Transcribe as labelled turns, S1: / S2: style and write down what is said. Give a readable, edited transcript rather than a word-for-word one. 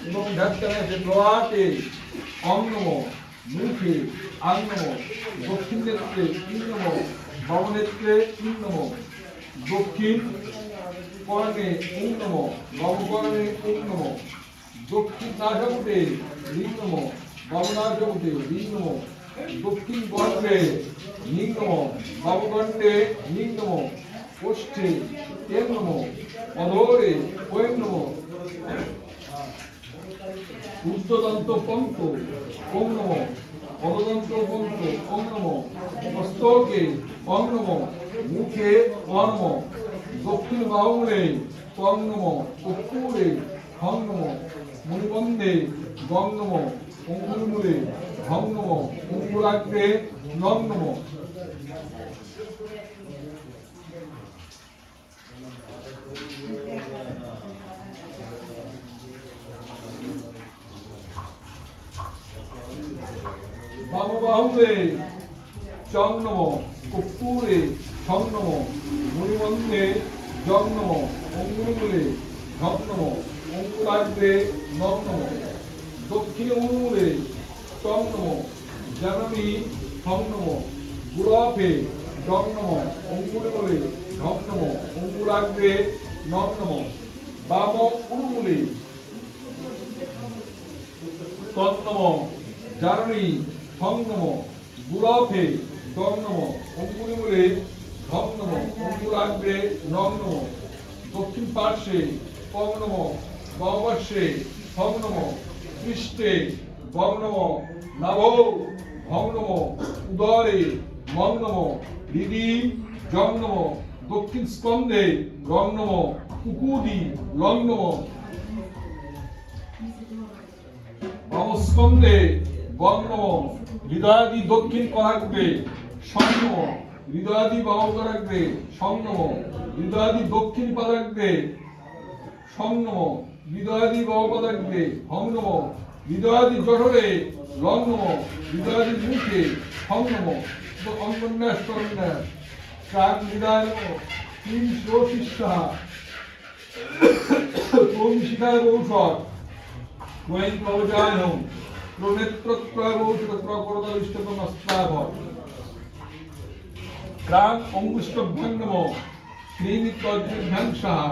S1: এবং ধ্যাত্তানে প্রয়াতে অং নমো, মুখে আং নমো, দক্ষিণ নেত্রে ইং নমো, বাম নেত্রে ইং নমো, দক্ষিণ কর্ণে ওং নমো, বাম কর্ণে ওং নমো, দক্ষিণ নাসাপুটে লিং নমো, বাম নাসাপুটে লিং নমো, দক্ষিণ গণ্ডে লিং নমো, বাম গণ্ডে লিং নমো, ওষ্ঠে এং নমো, অধরে ওং নমো, ঊর্ধ্বদন্ত পঙ্ক ওং নমো, অধদন্ত পঙ্ক ওং নমো, মস্তকে ওং নমো, মুখে ওং নমো, দক্ষিণ বাহুমূলে ত্বং নমো, অক্ষুরে হং নমো, মণিবন্ধে গং নমো, অঙ্গুলিমূলে হং নমো, অঙ্গুলাগ্রে নং নমো। বাম বাহুমূলে চং নমো, অক্ষুরে হং নমো, মণিবন্ধে জং নমো, অঙ্গুলিমূলে ঘং নমো, অঙ্গুলাগ্রে নং নমো, দক্ষিণ অঙ্গুলে টং নমো, জাননী হং নমো, গুড়াফে ডং নমো, অঙ্গুলিমূলে ঘং নমো, অঙ্গুলাগ্রে নং নমো, বাম অঙ্গুলে তং নমো, জাননী হং নমো, গুড়াফে ডং নমো, অঙ্গুলিমূলে ঘং নমো, অঙ্গুলাগ্রে নং নমো, দক্ষিণ পার্শ্বে পং নমো, বাম পার্শ্বে হং নমো, পৃষ্ঠে গং নমো, নাভো হং নমো, উদরে মং নমো, হৃদি জং নমো, দক্ষিণ স্কন্ধে গং নমো, কুকুদি লং নমো, বাম স্কন্ধে গং নমো, হৃদয়াদি দক্ষিণ করাগ্রে সং নমো, হৃদয়াদি বাম করাগ্রে সং নমো, হৃদয়াদি দক্ষিণ পাদাগ্রে সং নমো, হৃদয়াদি বাম পাদাগ্রে হং নমো, হৃদয়াদি জঠরে লং নমো, হৃদয়াদি মুখে হং নমো, অঙ্গন্যাস করন্যাস প্রাগ হৃদয় নমো, তিন শিষ্যা ওম শিখায় ঔষধ ওয়েং প্রবজায় নম প্রনেত্রত্রয় ঔষধ প্রকরদলিষ্টতম স্ত্রাভ ক্রাং অঙ্গুষ্টভ্যাং নমো, শ্রীমিত্তজ্জভ্যাং সাহা